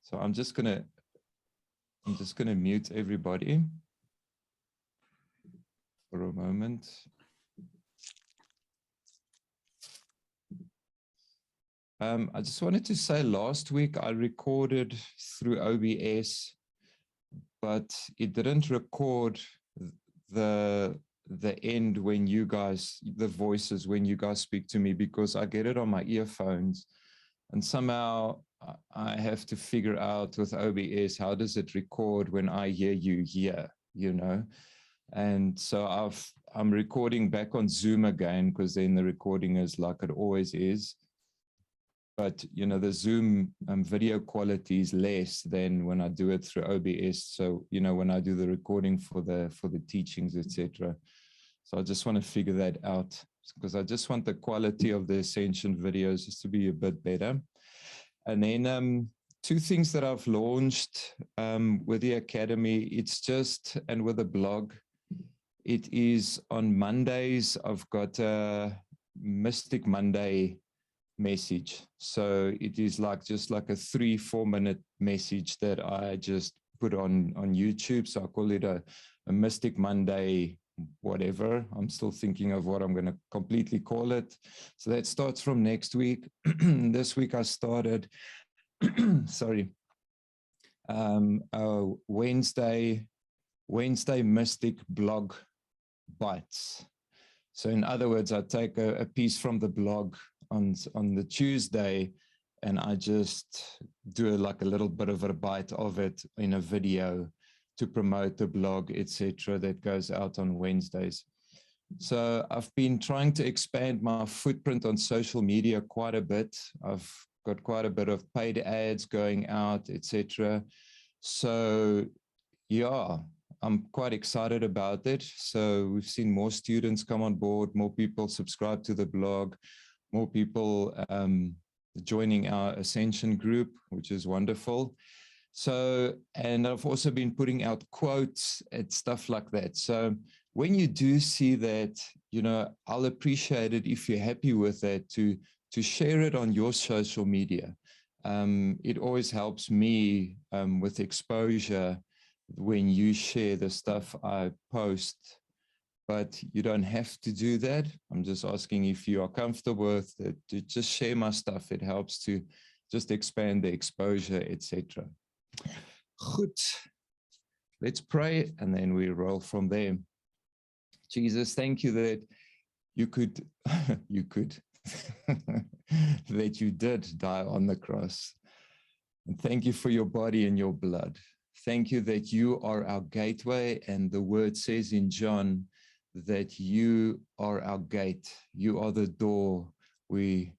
So I'm just gonna mute everybody for a moment. I just wanted to say last week I recorded through OBS, but it didn't record the end when you guys, the voices when you guys speak to me, because I get it on my earphones, and somehow I have to figure out with OBS, how does it record when I hear you here, you know? And so I'm recording back on Zoom again, because then the recording is like it always is. But, you know, the Zoom video quality is less than when I do it through OBS. So, you know, when I do the recording for the teachings, etc. So I just want to figure that out, because I just want the quality of the Ascension videos just to be a bit better. And then two things that I've launched with the Academy, it's just, and with the blog, it is on Mondays, I've got a Mystic Monday message. So it is like just like a 3-4 minute message that I just put on YouTube. So I call it a Mystic Monday whatever. I'm still thinking of what I'm going to completely call it. So that starts from next week. This week I started sorry, Wednesday Mystic blog bites. So in other words, I take a piece from the blog on the Tuesday, and I just do like a little bit of a bite of it in a video to promote the blog, etc., that goes out on Wednesdays. So I've been trying to expand my footprint on social media quite a bit. I've got quite a bit of paid ads going out, etc. So yeah, I'm quite excited about it. So we've seen more students come on board, more people subscribe to the blog, more people joining our Ascension group, which is wonderful. So, and I've also been putting out quotes and stuff like that. So when you do see that, you know, I'll appreciate it if you're happy with that, to share it on your social media. It always helps me with exposure when you share the stuff I post, but you don't have to do that. I'm just asking if you are comfortable with it, to just share my stuff. It helps to just expand the exposure, etc. Good. Let's pray, and then we roll from there. Jesus, thank you that you could, that you did die on the cross. And thank you for your body and your blood. Thank you that you are our gateway, and the word says in John that you are our gate. You are the door. We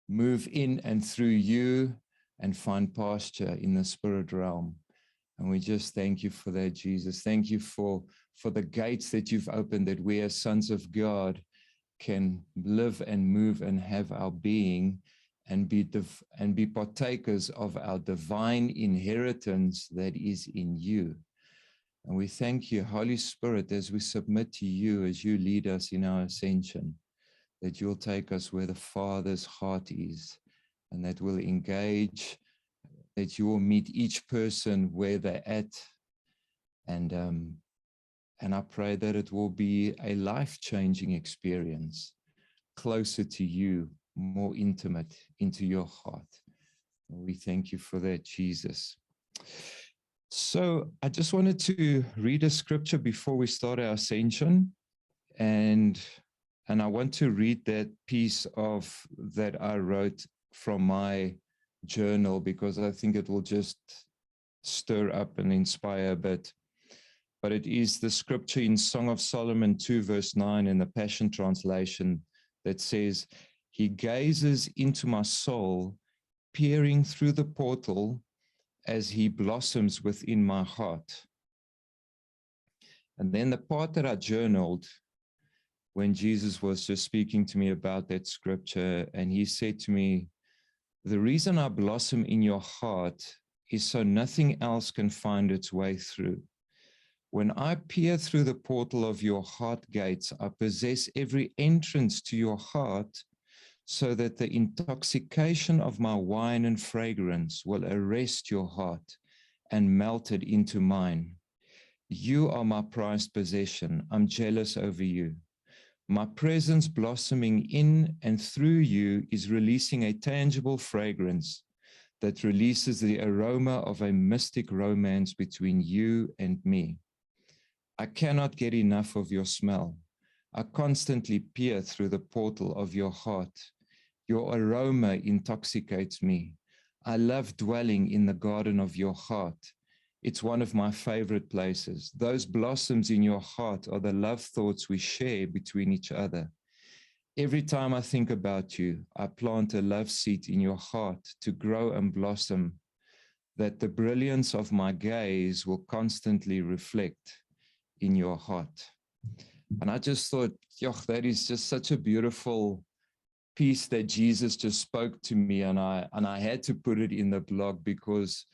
move in and through you and find pasture in the spirit realm. And we just thank you for that, Jesus. Thank you for the gates that you've opened, that we as sons of God can live and move and have our being and be partakers of our divine inheritance that is in you. And we thank you, Holy Spirit, as we submit to you, as you lead us in our ascension, that you'll take us where the Father's heart is, and that we'll engage, that you will meet each person where they're at. And I pray that it will be a life-changing experience, closer to you, more intimate into your heart. We thank you for that, Jesus. So I just wanted to read a scripture before we start our ascension. And I want to read that piece that I wrote from my journal, because I think it will just stir up and inspire a bit. But it is the scripture in Song of Solomon 2, verse 9 in the Passion Translation that says, "He gazes into my soul, peering through the portal as he blossoms within my heart." And then the part that I journaled when Jesus was just speaking to me about that scripture, and he said to me, "The reason I blossom in your heart is so nothing else can find its way through. When I peer through the portal of your heart gates, I possess every entrance to your heart so that the intoxication of my wine and fragrance will arrest your heart and melt it into mine. You are my prized possession. I'm jealous over you. My presence blossoming in and through you is releasing a tangible fragrance that releases the aroma of a mystic romance between you and me. I cannot get enough of your smell. I constantly peer through the portal of your heart. Your aroma intoxicates me. I love dwelling in the garden of your heart. It's one of my favorite places. Those blossoms in your heart are the love thoughts we share between each other. Every time I think about you, I plant a love seed in your heart to grow and blossom, that the brilliance of my gaze will constantly reflect in your heart. And I just thought, that is just such a beautiful piece that Jesus just spoke to me, and I had to put it in the blog because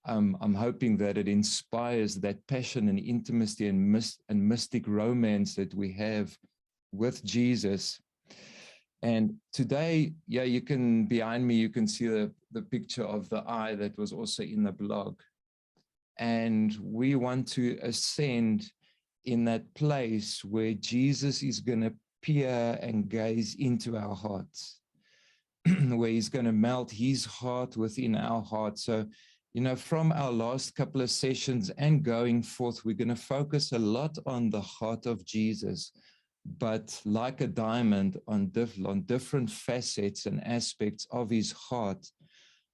I'm hoping that it inspires that passion and intimacy and mystic romance that we have with Jesus. And today, you can, behind me, you can see the picture of the eye that was also in the blog. And we want to ascend in that place where Jesus is going to peer and gaze into our hearts, where he's going to melt his heart within our heart. So, from our last couple of sessions and going forth, we're going to focus a lot on the heart of Jesus, but like a diamond on different facets and aspects of his heart,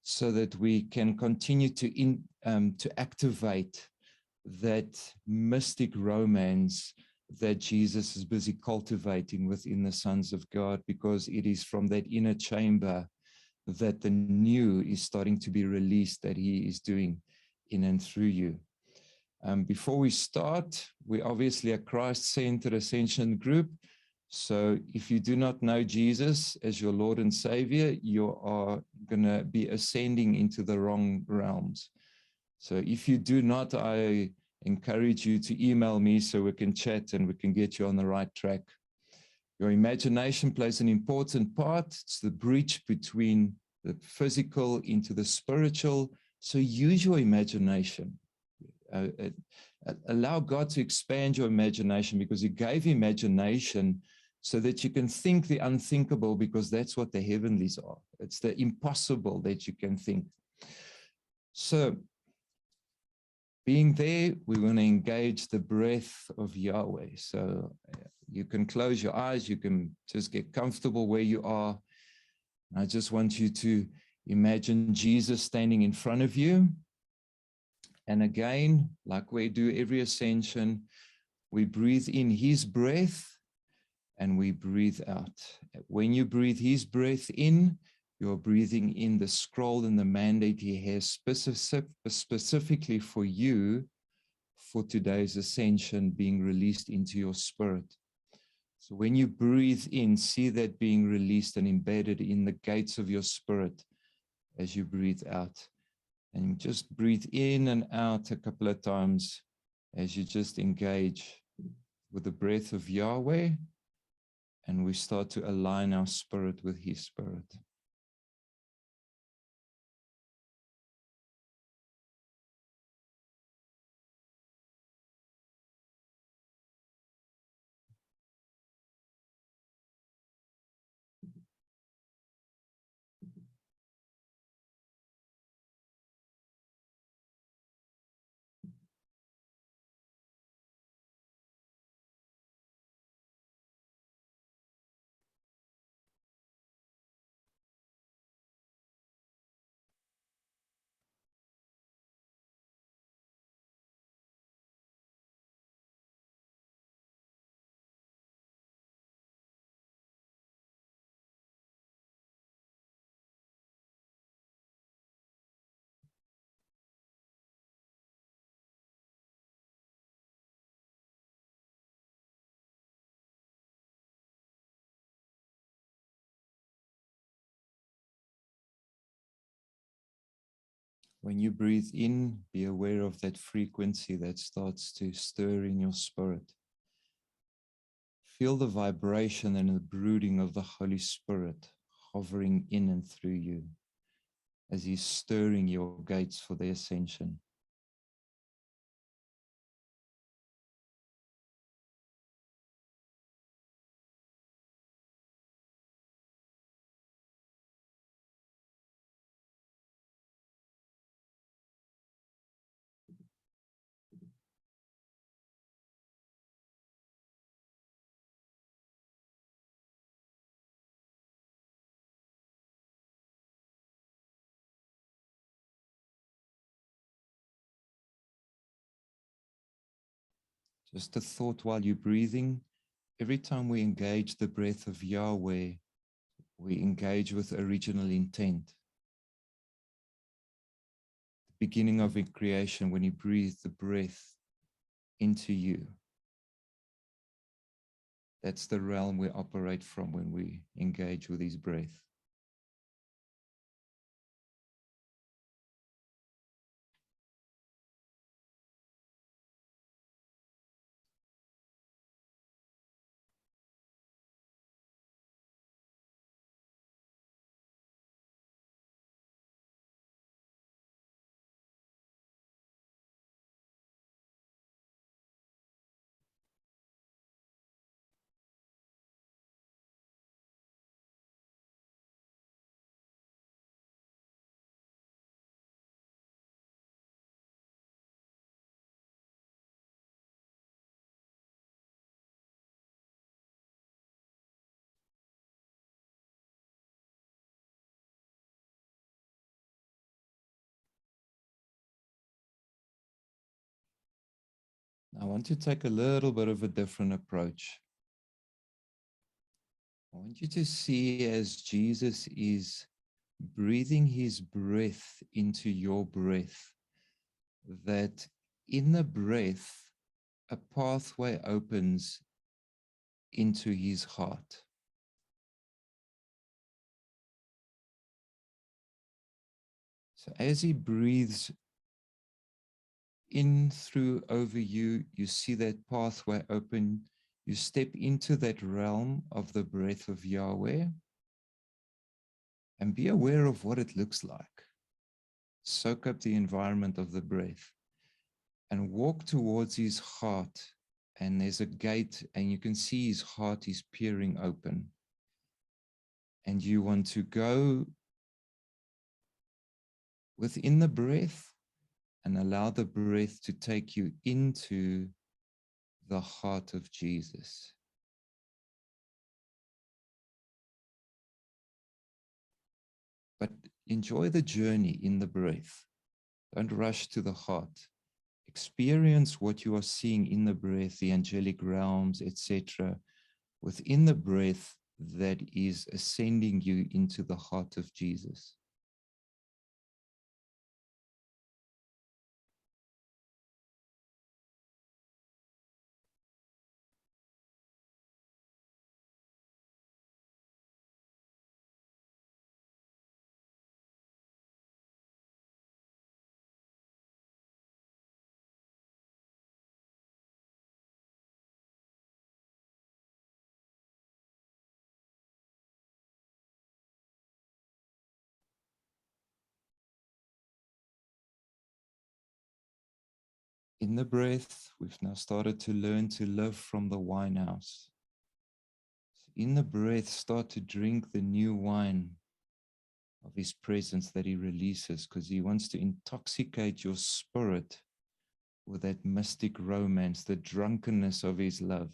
so that we can continue to activate that mystic romance that Jesus is busy cultivating within the sons of God, because it is from that inner chamber that the new is starting to be released, that he is doing in and through you. Before we start, we're obviously a Christ-centered Ascension group. So if you do not know Jesus as your Lord and Savior, you are going to be ascending into the wrong realms. So if you do not, I encourage you to email me so we can chat and we can get you on the right track. Your imagination plays an important part. It's the bridge between the physical into the spiritual. So use your imagination. Allow God to expand your imagination, because he gave imagination so that you can think the unthinkable, because that's what the heavenlies are. It's the impossible that you can think. So being there, we want to engage the breath of Yahweh. So you can close your eyes. You can just get comfortable where you are. I just want you to imagine Jesus standing in front of you. And again, like we do every ascension, we breathe in his breath and we breathe out. When you breathe his breath in, you're breathing in the scroll and the mandate he has specifically for you for today's ascension being released into your spirit. So when you breathe in, see that being released and embedded in the gates of your spirit as you breathe out. And just breathe in and out a couple of times as you just engage with the breath of Yahweh, and we start to align our spirit with his spirit. When you breathe in, be aware of that frequency that starts to stir in your spirit. Feel the vibration and the brooding of the Holy Spirit hovering in and through you, as he's stirring your gates for the ascension. Just a thought while you're breathing. Every time we engage the breath of Yahweh, we engage with original intent. The beginning of a creation, when he breathed the breath into you, that's the realm we operate from when we engage with his breath. I want to take a little bit of a different approach. I want you to see as Jesus is breathing his breath into your breath, that in the breath, a pathway opens into his heart. So as he breathes in through over you, you see that pathway open. You step into that realm of the breath of Yahweh and be aware of what it looks like. Soak up the environment of the breath and walk towards his heart. And there's a gate and you can see his heart is peering open. And you want to go within the breath and allow the breath to take you into the heart of Jesus. But enjoy the journey in the breath. Don't rush to the heart. Experience what you are seeing in the breath, the angelic realms, etc., within the breath that is ascending you into the heart of Jesus. In the breath, we've now started to learn to live from the wine house. In the breath, start to drink the new wine of his presence that he releases, because he wants to intoxicate your spirit with that mystic romance, the drunkenness of his love.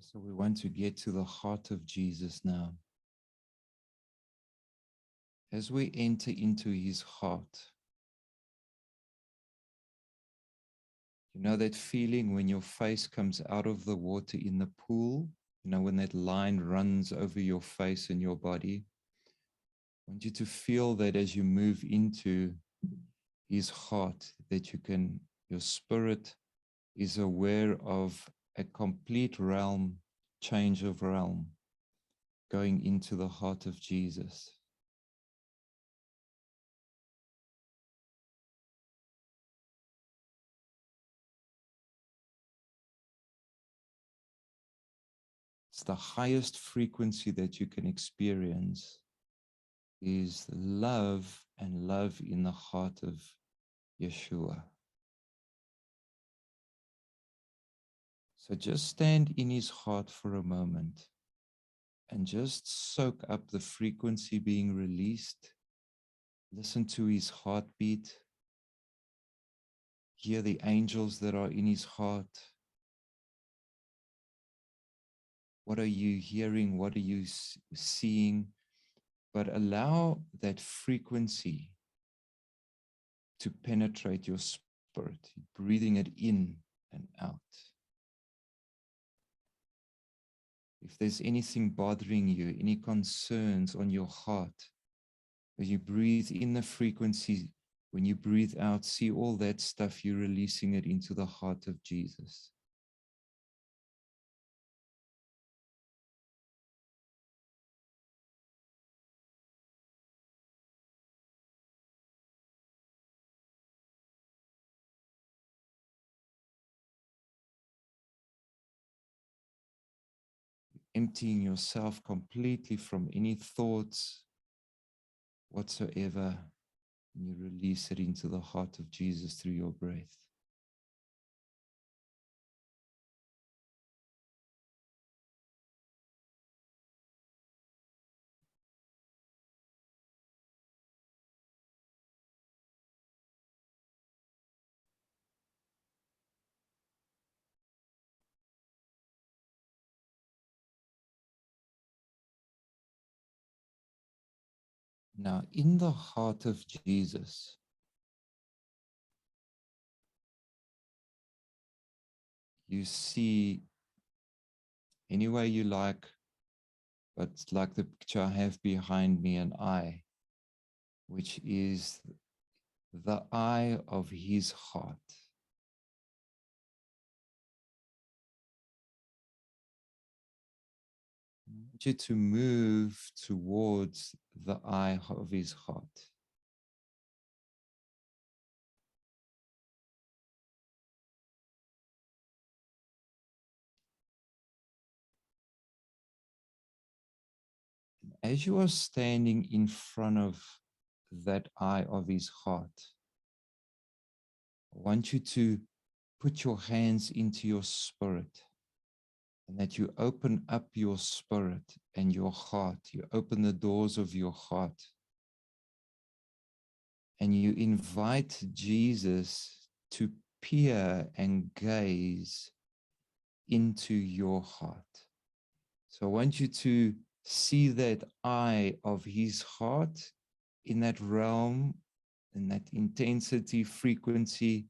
So we want to get to the heart of Jesus now. As we enter into his heart, you know that feeling when your face comes out of the water in the pool? You know, when that line runs over your face and your body? I want you to feel that as you move into his heart, that your spirit is aware of a complete realm, change of realm, going into the heart of Jesus. It's the highest frequency that you can experience is love, and love in the heart of Yeshua. So just stand in his heart for a moment and just soak up the frequency being released. Listen to his heartbeat. Hear the angels that are in his heart. What are you hearing? What are you seeing? But allow that frequency to penetrate your spirit, breathing it in and out. If there's anything bothering you, any concerns on your heart, as you breathe in the frequency, when you breathe out, see all that stuff, you're releasing it into the heart of Jesus. Emptying yourself completely from any thoughts whatsoever, and you release it into the heart of Jesus through your breath. Now, in the heart of Jesus, you see any way you like, but like the picture I have behind me, an eye, which is the eye of his heart. I want you to move towards the eye of his heart. As you are standing in front of that eye of his heart, I want you to put your hands into your spirit, and that you open up your spirit and your heart. You open the doors of your heart, and you invite Jesus to peer and gaze into your heart. So I want you to see that eye of his heart in that realm, in that intensity, frequency.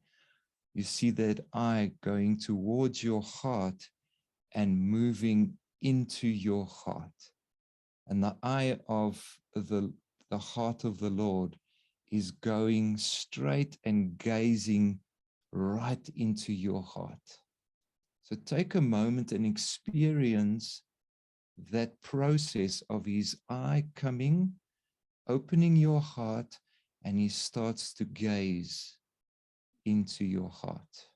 You see that eye going towards your heart and moving into your heart. And the eye of the heart of the Lord is going straight and gazing right into your heart. So take a moment and experience that process of his eye coming, opening your heart, and he starts to gaze into your heart.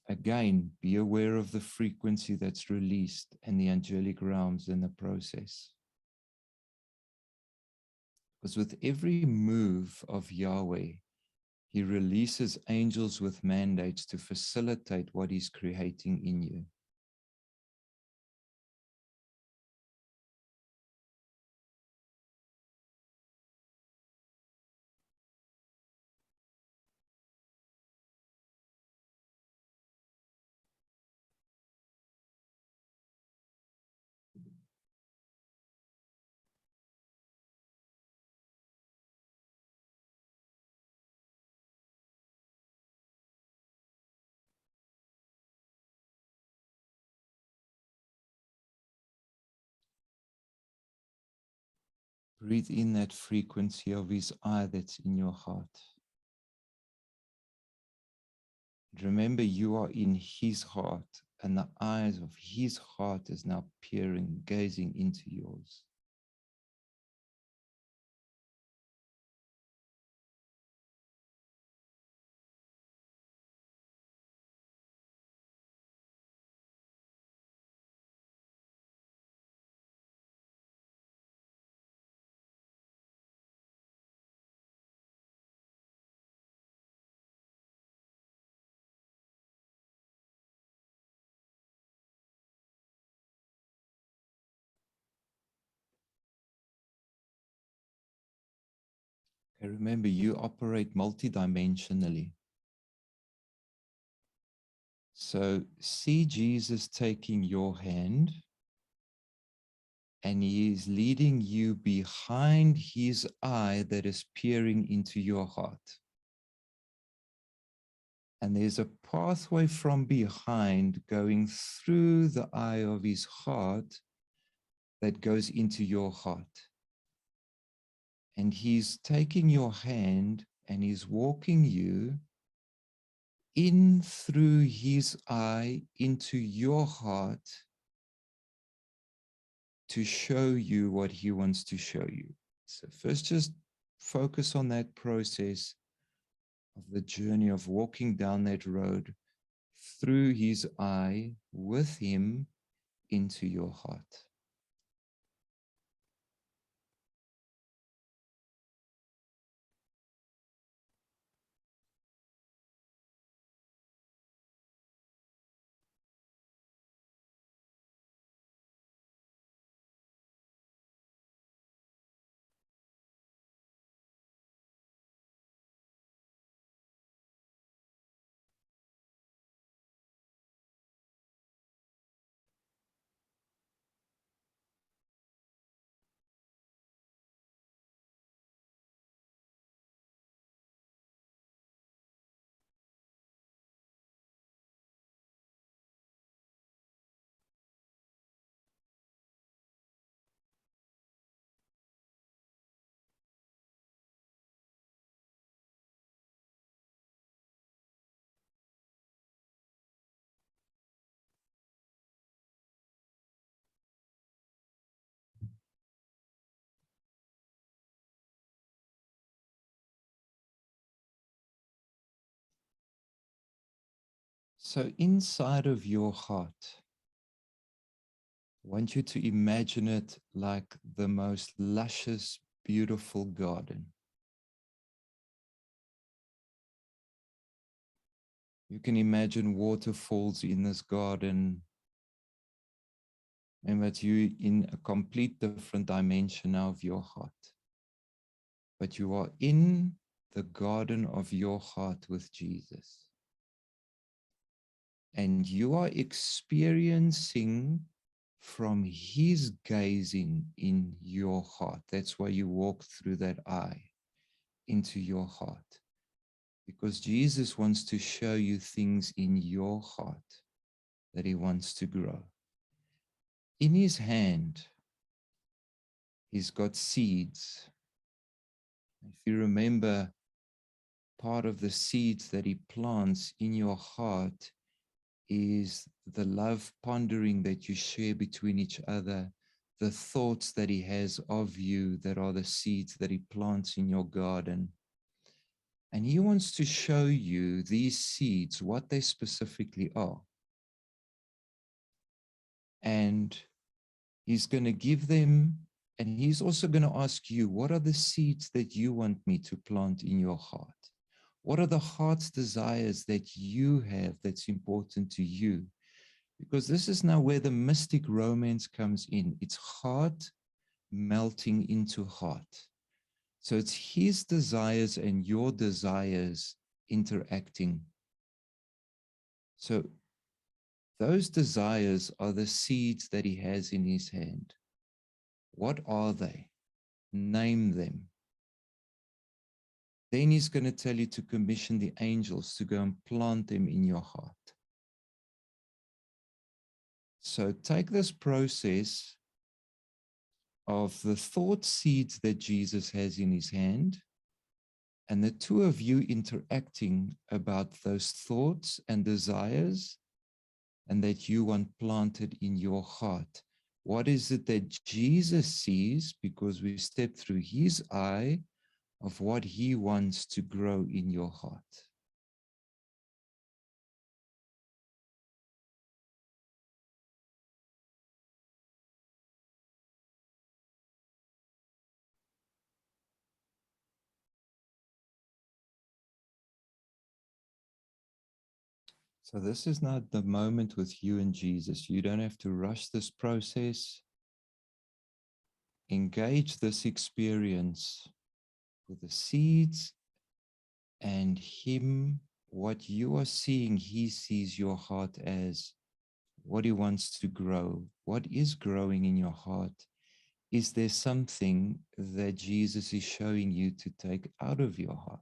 Again, be aware of the frequency that's released and the angelic realms in the process. Because with every move of Yahweh, he releases angels with mandates to facilitate what he's creating in you. Breathe in that frequency of his eye that's in your heart. Remember, you are in his heart, and the eyes of his heart is now peering, gazing into yours. Okay, remember, you operate multidimensionally. So see Jesus taking your hand, and he is leading you behind his eye that is peering into your heart. And there's a pathway from behind going through the eye of his heart that goes into your heart. And he's taking your hand and he's walking you in through his eye into your heart to show you what he wants to show you. So first, just focus on that process of the journey of walking down that road through his eye with him into your heart. So inside of your heart, I want you to imagine it like the most luscious, beautiful garden. You can imagine waterfalls in this garden, and that you in a complete different dimension now of your heart. But you are in the garden of your heart with Jesus. And you are experiencing from his gazing in your heart. That's why you walk through that eye into your heart. Because Jesus wants to show you things in your heart that he wants to grow. In his hand, he's got seeds. If you remember, part of the seeds that he plants in your heart is the love pondering that you share between each other, the thoughts that he has of you that are the seeds that he plants in your garden. And he wants to show you these seeds, what they specifically are. And he's going to give them, and he's also going to ask you, what are the seeds that you want me to plant in your heart? What are the heart's desires that you have that's important to you? Because this is now where the mystic romance comes in. It's heart melting into heart. So it's his desires and your desires interacting. So those desires are the seeds that he has in his hand. What are they? Name them. Then he's going to tell you to commission the angels to go and plant them in your heart. So take this process of the thought seeds that Jesus has in his hand, and the two of you interacting about those thoughts and desires, and that you want planted in your heart. What is it that Jesus sees, because we step through his eye, of what he wants to grow in your heart? So this is not the moment with you and Jesus. You don't have to rush this process. Engage this experience with the seeds and him. What you are seeing, he sees your heart as what he wants to grow. What is growing in your heart? Is there something that Jesus is showing you to take out of your heart?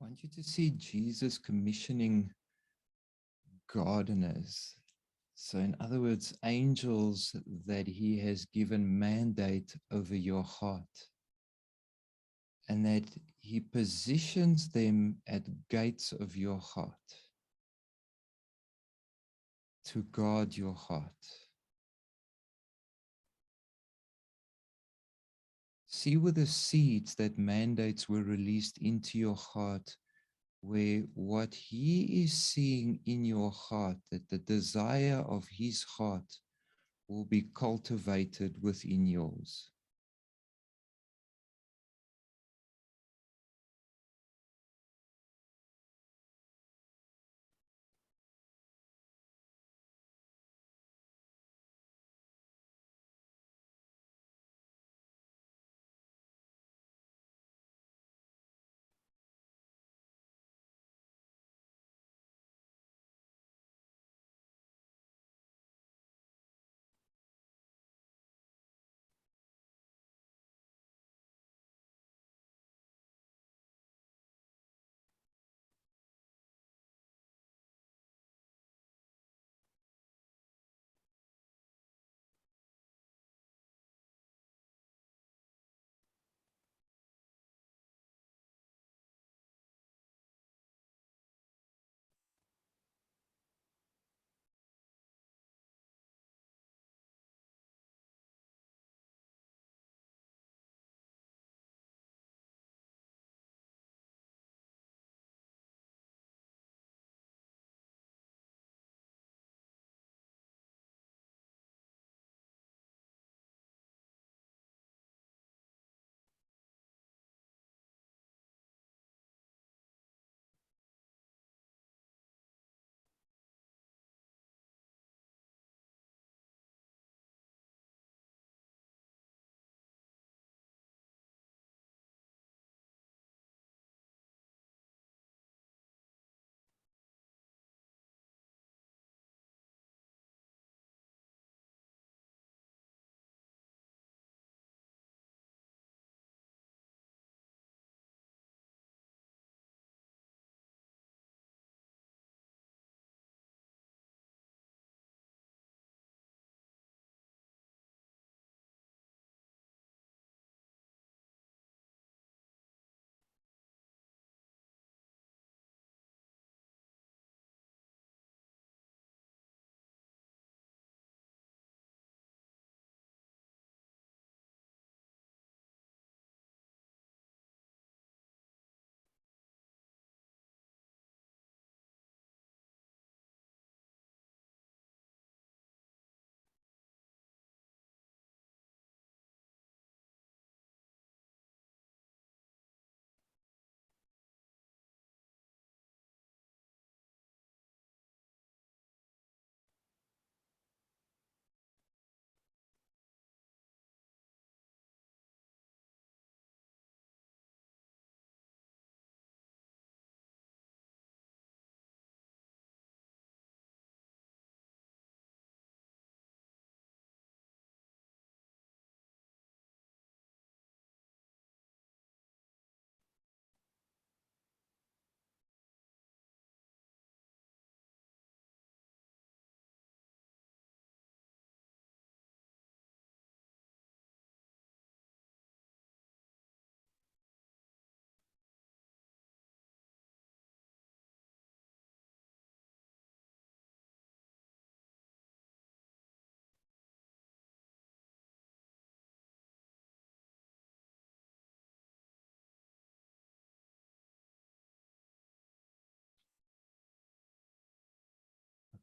want you to see Jesus commissioning gardeners. So in other words, angels that he has given mandate over your heart, and that he positions them at gates of your heart to guard your heart. See with the seeds that mandates were released into your heart, where what he is seeing in your heart, that the desire of his heart will be cultivated within yours.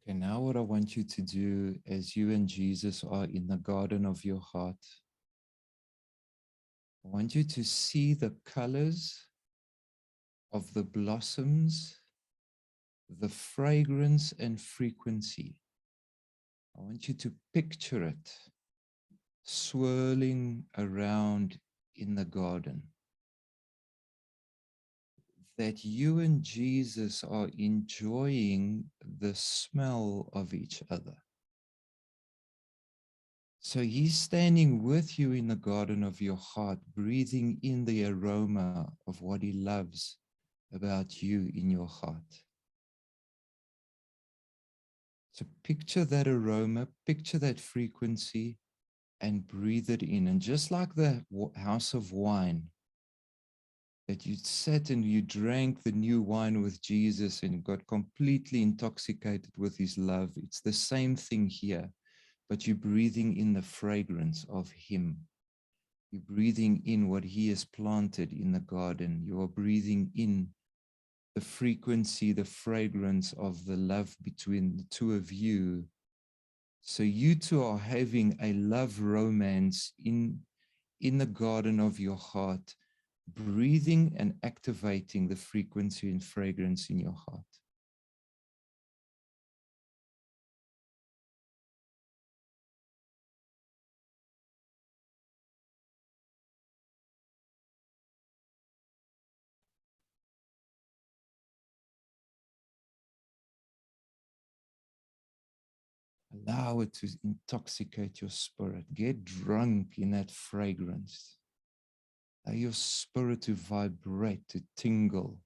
Okay, now what I want you to do as you and Jesus are in the garden of your heart, I want you to see the colors of the blossoms, the fragrance and frequency. I want you to picture it swirling around in the garden, that you and Jesus are enjoying the smell of each other. So he's standing with you in the garden of your heart, breathing in the aroma of what he loves about you in your heart. So picture that aroma, picture that frequency, and breathe it in. And just like the house of wine, that you sat and you drank the new wine with Jesus and got completely intoxicated with his love, it's the same thing here, but you're breathing in the fragrance of him. You're breathing in what he has planted in the garden. You are breathing in the frequency, the fragrance of the love between the two of you. So you two are having a love romance in the garden of your heart, breathing and activating the frequency and fragrance in your heart. Allow it to intoxicate your spirit. Get drunk in that fragrance. Allow your spirit to vibrate, to tingle.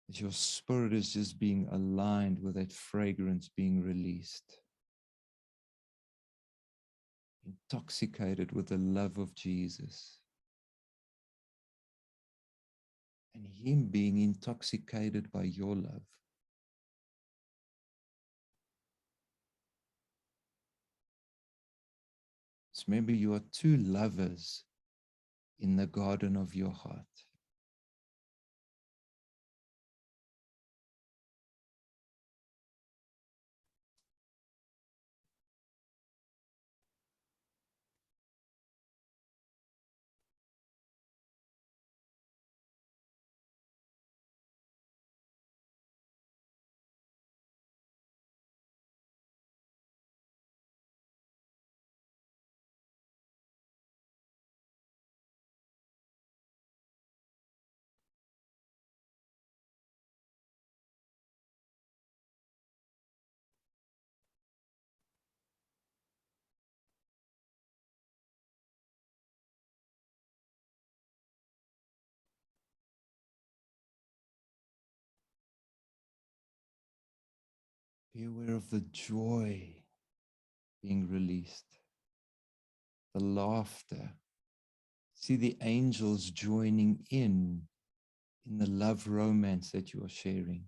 As your spirit is just being aligned with that fragrance being released. Intoxicated with the love of Jesus. And him being intoxicated by your love. So maybe you are two lovers in the garden of your heart. Be aware of the joy being released, the laughter. See the angels joining in the love romance that you are sharing.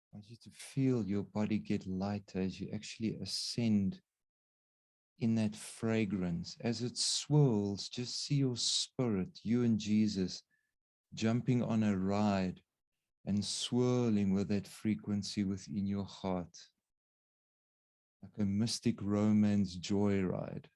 I want you to feel your body get lighter as you actually ascend in that fragrance. As it swirls, just see your spirit, you and Jesus, jumping on a ride and swirling with that frequency within your heart, like a mystic romance joyride.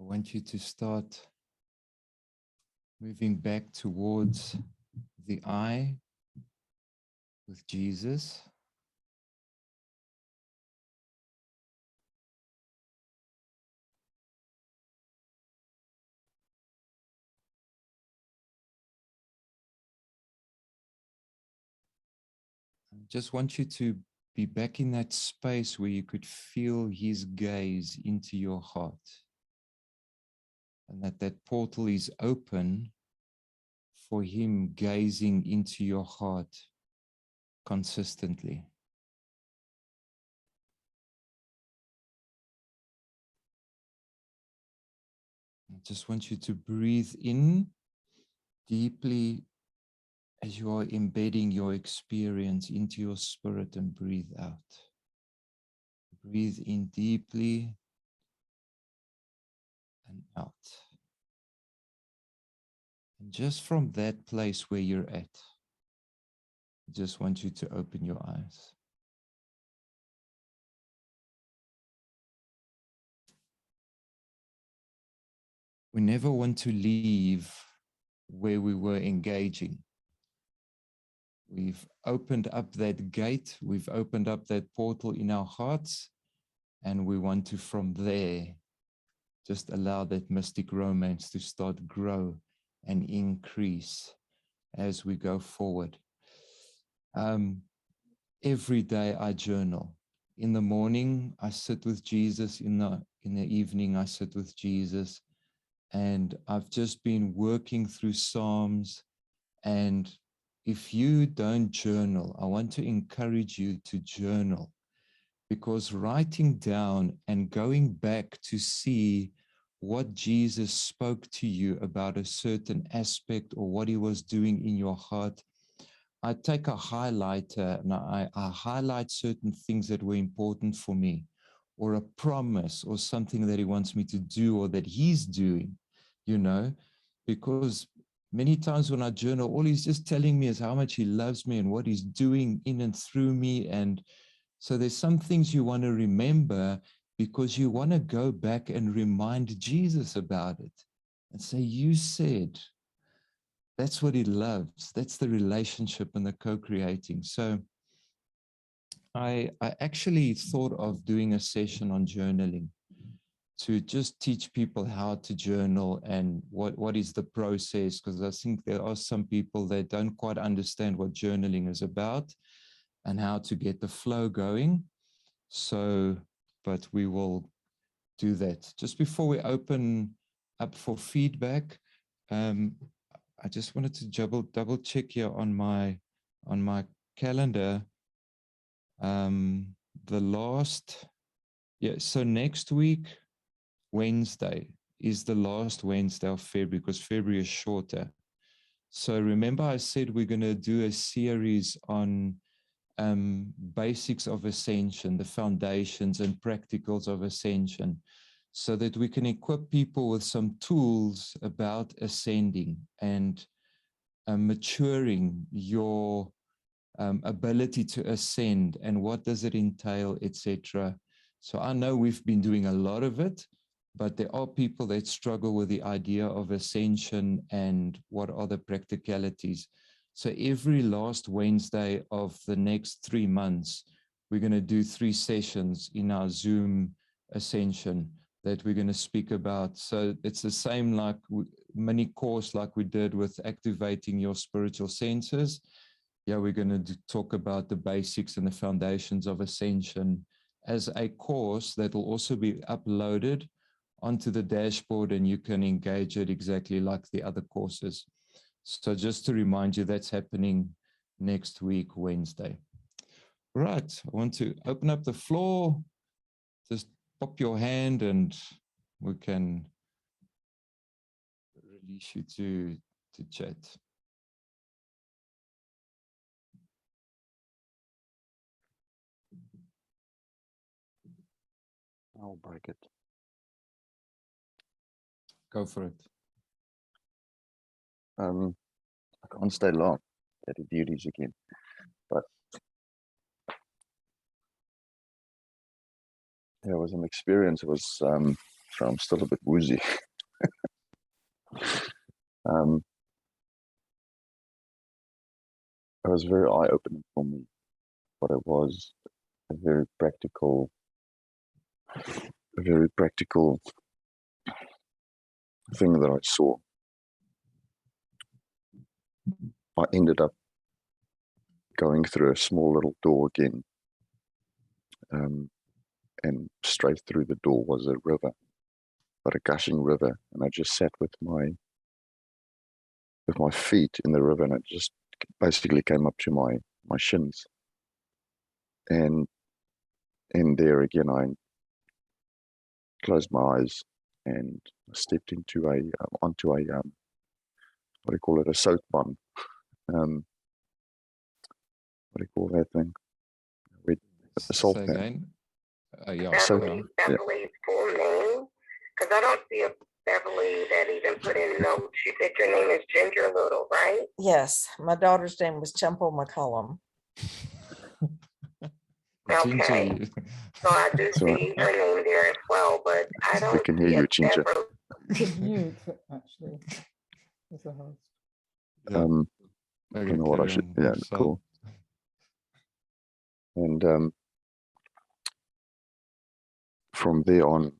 I want you to start moving back towards the eye with Jesus. I just want you to be back in that space where you could feel his gaze into your heart, and that portal is open for him gazing into your heart consistently. I just want you to breathe in deeply as you are embedding your experience into your spirit, and breathe out. Breathe in deeply and out. And just from that place where you're at, I just want you to open your eyes. We never want to leave where we were engaging. We've opened up that gate, we've opened up that portal in our hearts, and we want to, from there, just allow that mystic romance to start grow and increase as we go forward. Every day I journal. In the morning, I sit with Jesus. In the evening, I sit with Jesus. And I've just been working through Psalms. And if you don't journal, I want to encourage you to journal, because writing down and going back to see what Jesus spoke to you about a certain aspect or what he was doing in your heart, I take a highlighter and I highlight certain things that were important for me, or a promise or something that he wants me to do or that he's doing, you know, because many times when I journal, all he's just telling me is how much he loves me and what he's doing in and through me. And so there's some things you want to remember, because you want to go back and remind Jesus about it and say, you said. That's what he loves. That's the relationship and the co-creating. So I actually thought of doing a session on journaling to just teach people how to journal and what is the process, because I think there are some people that don't quite understand what journaling is about and how to get the flow going. So, but we will do that. Just before we open up for feedback, I just wanted to double check here on my calendar. So next week, Wednesday, is the last Wednesday of February, because February is shorter. So remember I said we're going to do a series on basics of Ascension, the foundations and practicals of Ascension, so that we can equip people with some tools about ascending and maturing your ability to ascend, and what does it entail, etc. So I know we've been doing a lot of it, but there are people that struggle with the idea of ascension and what are the practicalities. So every last Wednesday of the next 3 months, we're going to do 3 sessions in our Zoom Ascension that we're going to speak about. So it's the same like mini course like we did with activating your spiritual senses. Yeah, we're going to talk about the basics and the foundations of Ascension as a course that will also be uploaded onto the dashboard, and you can engage it exactly like the other courses. So just to remind you, that's happening next week, Wednesday. Right, I want to open up the floor. Just pop your hand and we can release you to chat. I'll break it. Go for it. I can't stay long at the duties again, but there was an experience. It was so I'm still a bit woozy. It was very eye-opening for me, but it was a very practical thing that I saw. I ended up going through a small little door again, and straight through the door was a river, but a gushing river, and I just sat with my feet in the river, and it just basically came up to my shins, and there again I closed my eyes and stepped into onto a what do you call it, a soap bun. What do you call that thing? A salt Say pan. again? Yeah. Beverly's full name? Because I don't see a Beverly that even put in notes. She said your name is Ginger Little, right? Yes, my daughter's name was Temple McCullum. Okay. So I do see her name there as well, but I don't. We can hear you, Ginger. Mute, actually, as a host. I don't know what I should. Yeah, cool. And from there on,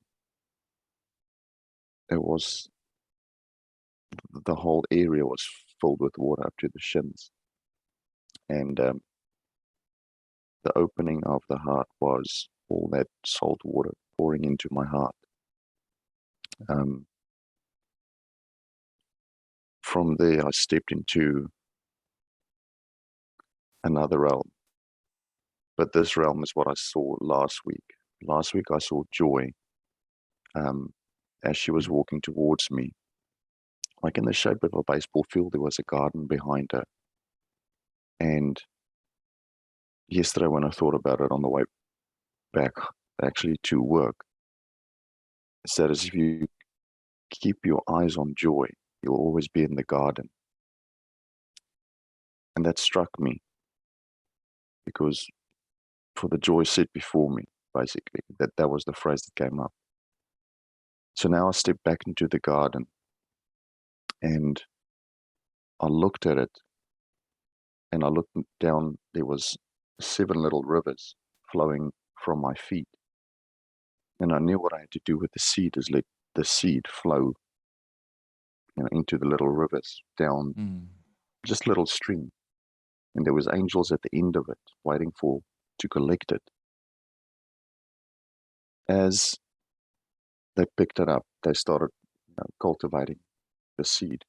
it was the whole area was filled with water up to the shins, and the opening of the heart was all that salt water pouring into my heart. From there, I stepped into another realm, but this realm is what I saw last week. Last week, I saw Joy as she was walking towards me. Like in the shape of a baseball field, there was a garden behind her. And yesterday, when I thought about it on the way back, actually to work, it's that as if you keep your eyes on Joy, you'll always be in the garden. And that struck me, because for the joy set before me, basically, that was the phrase that came up. So now I stepped back into the garden, and I looked at it, and I looked down. There was 7 little rivers flowing from my feet, and I knew what I had to do with the seed is let the seed flow, into the little rivers down, just little stream, and there was angels at the end of it waiting to collect it. As they picked it up, they started cultivating the seed.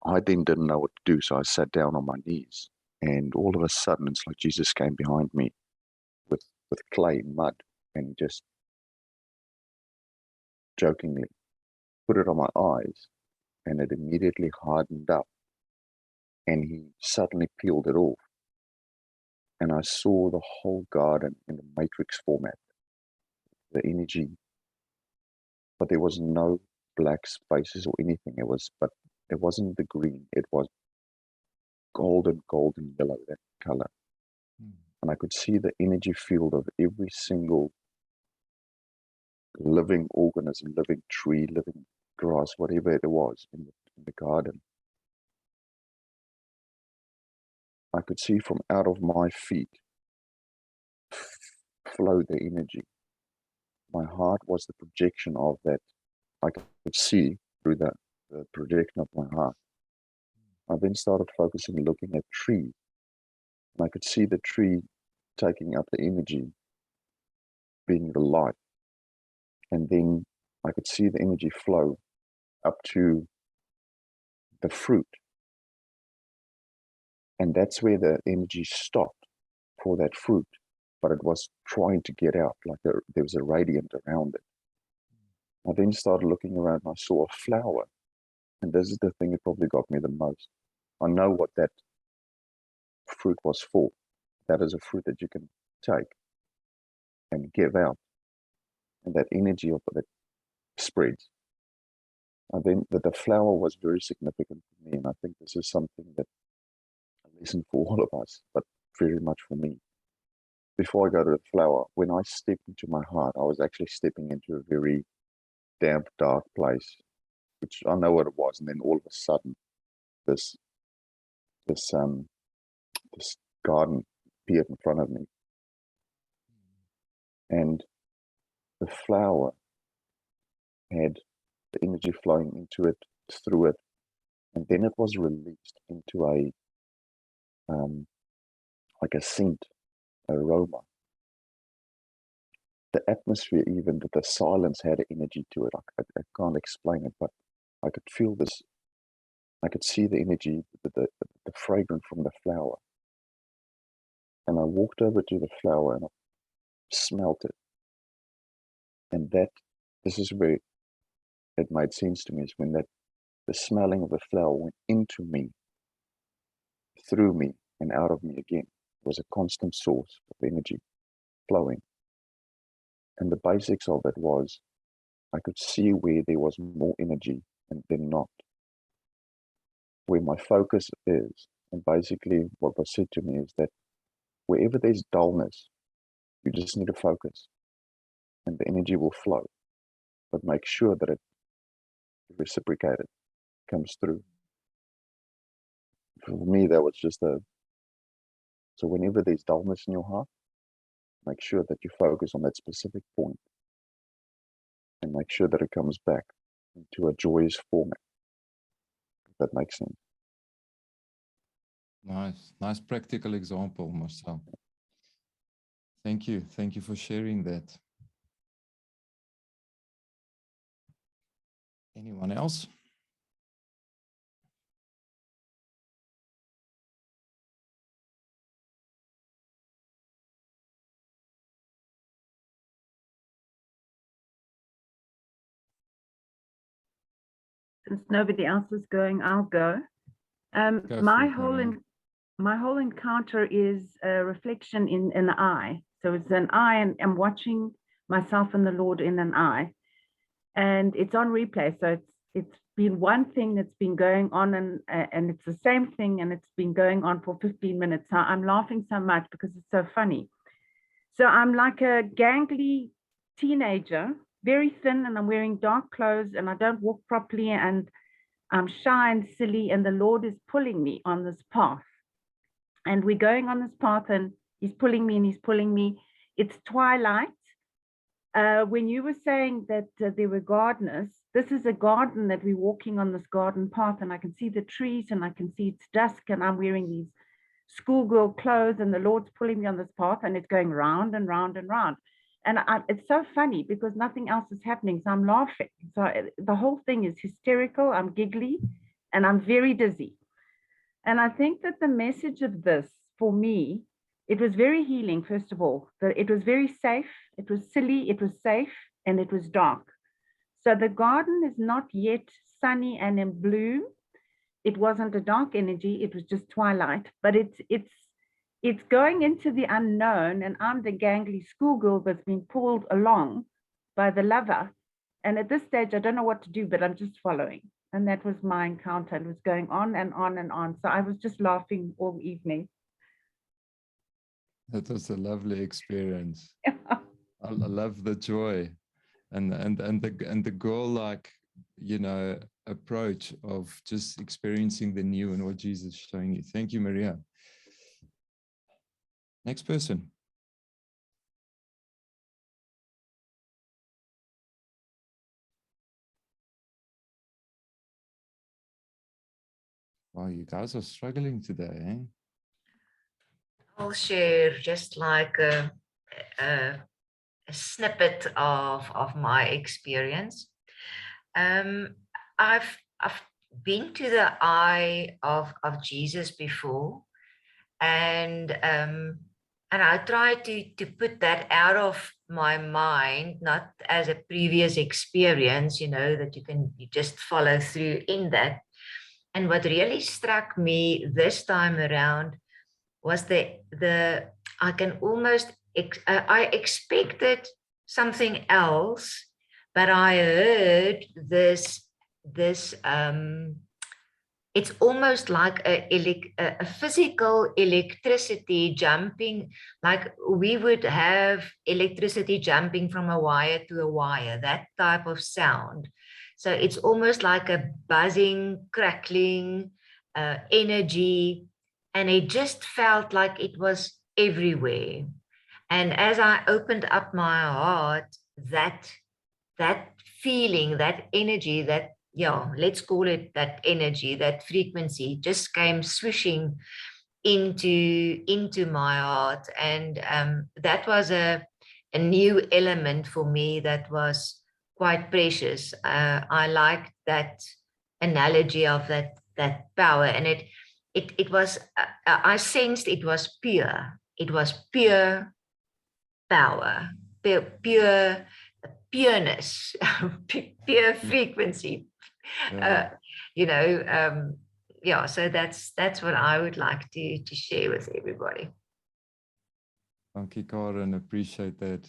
I then didn't know what to do, so I sat down on my knees, and all of a sudden it's like Jesus came behind me with clay, mud, and just jokingly put it on my eyes, and it immediately hardened up, and he suddenly peeled it off, and I saw the whole garden in the matrix format, the energy, but there was no black spaces or anything. It wasn't the green, it was golden yellow, that color. And I could see the energy field of every single living organism, living tree, living grass, whatever it was in the garden. I could see from out of my feet flow the energy. My heart was the projection of that. I could see through the projection of my heart. I then started focusing, looking at trees, and I could see the tree taking up the energy, being the light. And then I could see the energy flow up to the fruit. And that's where the energy stopped for that fruit, but it was trying to get out, like there was a radiant around it. I then started looking around and I saw a flower. And this is the thing that probably got me the most. I know what that fruit was for. That is a fruit that you can take and give out. And that energy of it spreads. And then the flower was very significant for me. And I think this is something that a lesson for all of us, but very much for me. before I go to the flower, when I stepped into my heart, I was actually stepping into a very damp, dark place, which I know what it was. And then all of a sudden, this garden appeared in front of me, and the flower had the energy flowing into it, through it, and then it was released into a like a scent, aroma. The atmosphere, even the silence had an energy to it. I can't explain it, but I could feel this. I could see the energy, the fragrance from the flower. And I walked over to the flower and I smelt it. And this is where it made sense to me, is when the smelling of the flower went into me, through me, and out of me again. It was a constant source of energy flowing. And the basics of it was, I could see where there was more energy and then not. Where my focus is, and basically what was said to me is that wherever there's dullness, you just need to focus and the energy will flow, but make sure that it reciprocated, comes through. For me, that was just so whenever there's dullness in your heart, make sure that you focus on that specific point and make sure that it comes back into a joyous format, if that makes sense. Nice practical example, Marcel. Thank you for sharing that. Anyone else? Since nobody else is going, I'll go. My whole encounter is a reflection in an eye. So it's an eye, and I'm watching myself and the Lord in an eye, and it's on replay. So it's been one thing that's been going on, and it's the same thing, and it's been going on for 15 minutes. So I'm laughing so much because it's so funny. So I'm like a gangly teenager, very thin, and I'm wearing dark clothes, and I don't walk properly, and I'm shy and silly, and the Lord is pulling me on this path. And we're going on this path, and he's pulling me and he's pulling me. It's twilight. When you were saying that there were gardeners, this is a garden that we're walking on, this garden path, and I can see the trees, and I can see it's dusk, and I'm wearing these schoolgirl clothes, and the Lord's pulling me on this path, and it's going round and round and round. And it's so funny because nothing else is happening. So I'm laughing. So the whole thing is hysterical. I'm giggly and I'm very dizzy. And I think that the message of this for me, it was very healing, first of all. It was very safe. It was silly. It was safe, and it was dark. So the garden is not yet sunny and in bloom. It wasn't a dark energy. It was just twilight, but it's going into the unknown, and I'm the gangly schoolgirl that's been pulled along by the lover. And at this stage, I don't know what to do, but I'm just following. And that was my encounter. It was going on and on and on. So I was just laughing all evening. That was a lovely experience. I love the joy and the girl-like, approach of just experiencing the new and what Jesus is showing you. Thank you, Maria. Next person. Wow, you guys are struggling today, eh? I'll share just like a snippet of my experience. I've been to the eye of Jesus before, and I try to put that out of my mind, not as a previous experience, that you just follow through in that. And what really struck me this time around was I can almost I expected something else, but I heard this it's almost like a physical electricity jumping, like we would have electricity jumping from a wire to a wire, that type of sound. So it's almost like a buzzing, crackling energy, and it just felt like it was everywhere. And as I opened up my heart, that feeling, that energy, that, yeah, let's call it that energy, that frequency just came swishing into my heart. And that was a new element for me that was quite precious. I liked that analogy of that power, and it was, I sensed it was pure. It was pure power, pure pureness, pure frequency. Yeah, so that's what I would like to share with everybody. Thank you, Karen. Appreciate that.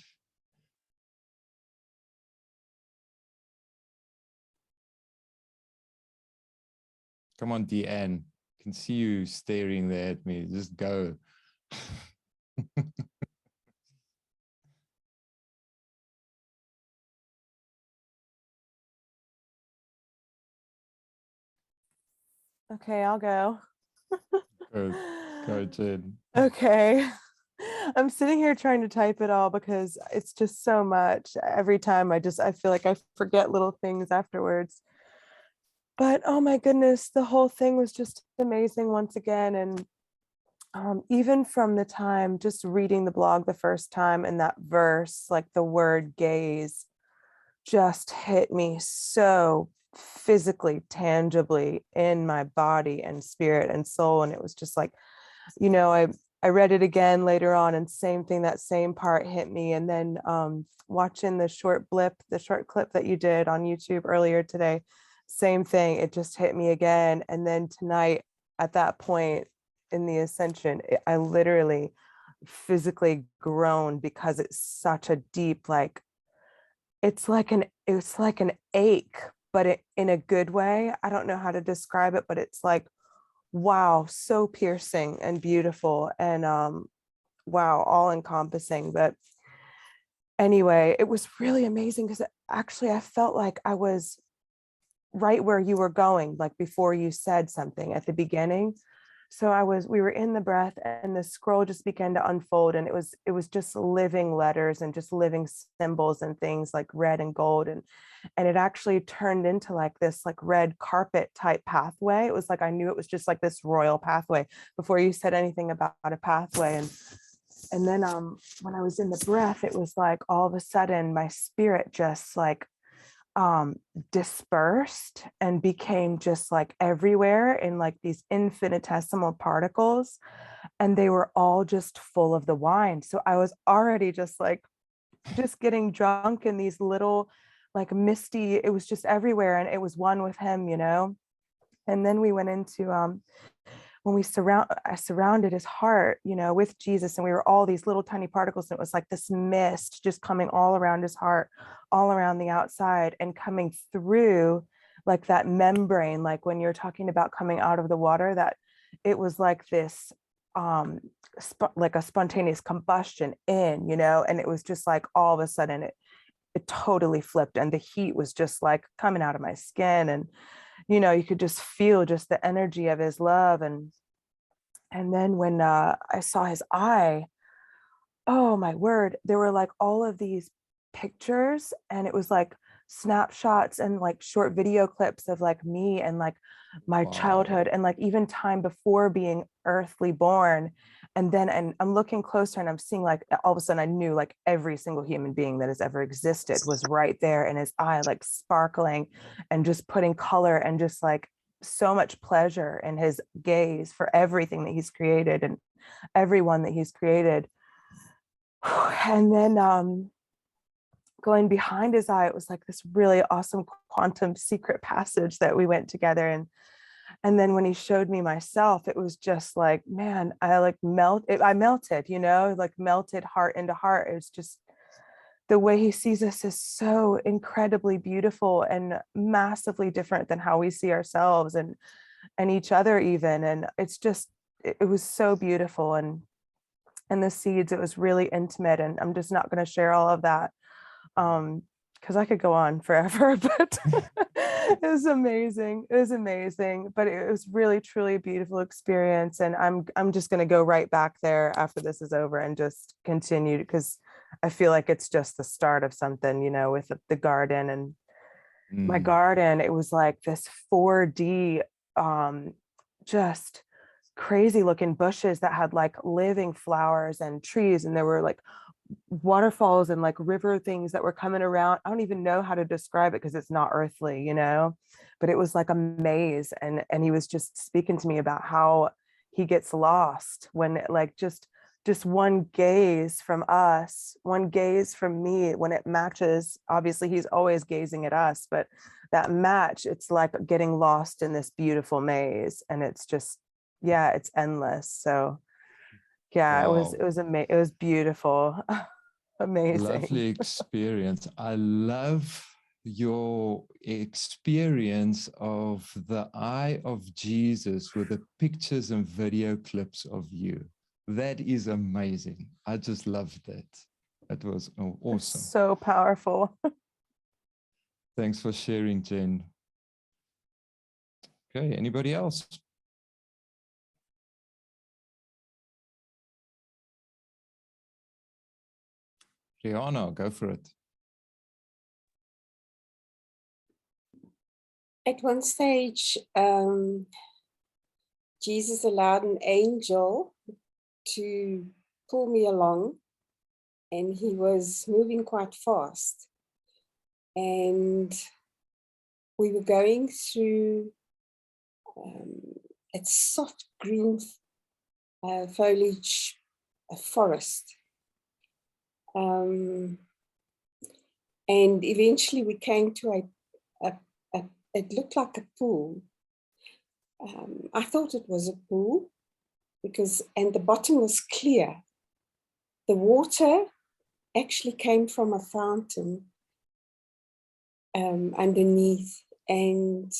Come on, Deanne. I can see you staring there at me. Just go. Okay, I'll go. Go, Jen. Okay. I'm sitting here trying to type it all because it's just so much. Every time I feel like I forget little things afterwards. But oh my goodness, the whole thing was just amazing once again. And even from the time just reading the blog the first time, and that verse, like the word gaze, just hit me so physically, tangibly in my body and spirit and soul. And it was just like, I read it again later on, and same thing, that same part hit me. And then watching the short clip that you did on YouTube earlier today, same thing, it just hit me again. And then tonight at that point in the Ascension, I literally physically groaned because it's such a deep, like, it's like an ache, but in a good way. I don't know how to describe it, but it's like, wow, so piercing and beautiful, and wow, all encompassing. But anyway, it was really amazing because actually I felt like I was right where you were going, like before you said something at the beginning. So we were in the breath, and the scroll just began to unfold, and it was just living letters and just living symbols and things like red and gold, and it actually turned into like this like red carpet type pathway. It was like I knew it was just like this royal pathway before you said anything about a pathway. And then when I was in the breath, it was like all of a sudden my spirit just like dispersed and became just like everywhere in like these infinitesimal particles, and they were all just full of the wine. So I was already just getting drunk in these little like misty, it was just everywhere, and it was one with him. And then we went into when I surrounded his heart, with Jesus, and we were all these little tiny particles, and it was like this mist just coming all around his heart, all around the outside, and coming through like that membrane, like when you're talking about coming out of the water, that it was like this like a spontaneous combustion in, and it was just like all of a sudden it totally flipped, and the heat was just like coming out of my skin, and you could just feel just the energy of his love. And then when I saw his eye, oh my word, there were like all of these pictures, and it was like snapshots and like short video clips of like me and like my childhood, and like even time before being earthly born. And I'm looking closer, and I'm seeing like all of a sudden I knew like every single human being that has ever existed was right there in his eye, like sparkling and just putting color, and just like so much pleasure in his gaze for everything that he's created and everyone that he's created. And then going behind his eye, it was like this really awesome quantum secret passage that we went together. And then when he showed me myself, it was just like, man, I melted, like melted heart into heart. It's just the way he sees us is so incredibly beautiful and massively different than how we see ourselves. And and each other even. And it's just, it was so beautiful. And the seeds, it was really intimate. And I'm just not going to share all of that because I could go on forever, but it was amazing. It was amazing, but it was really, truly a beautiful experience. And I'm just going to go right back there after this is over and just continue, because I feel like it's just the start of something, you know, with the garden. And my garden, it was like this 4D, just crazy looking bushes that had like living flowers and trees, and there were like waterfalls and like river things that were coming around. I don't even know how to describe it because it's not earthly, you know, but it was like a maze. And he was just speaking to me about how he gets lost when like just one gaze from us, one gaze from me, when it matches, obviously he's always gazing at us, but that match, it's like getting lost in this beautiful maze. And it's just, yeah, it's endless. So yeah, Wow. it was beautiful. Amazing. Lovely experience. I love your experience of the eye of Jesus with the pictures and video clips of you. That is amazing. I just loved that. That was awesome. So powerful. Thanks for sharing, Jen. Okay, anybody else? Rihanna, go for it. At one stage, Jesus allowed an angel to pull me along, and he was moving quite fast. And we were going through a soft green foliage, a forest. And eventually we came to it looked like a pool. I thought it was a pool and the bottom was clear. The water actually came from a fountain underneath, and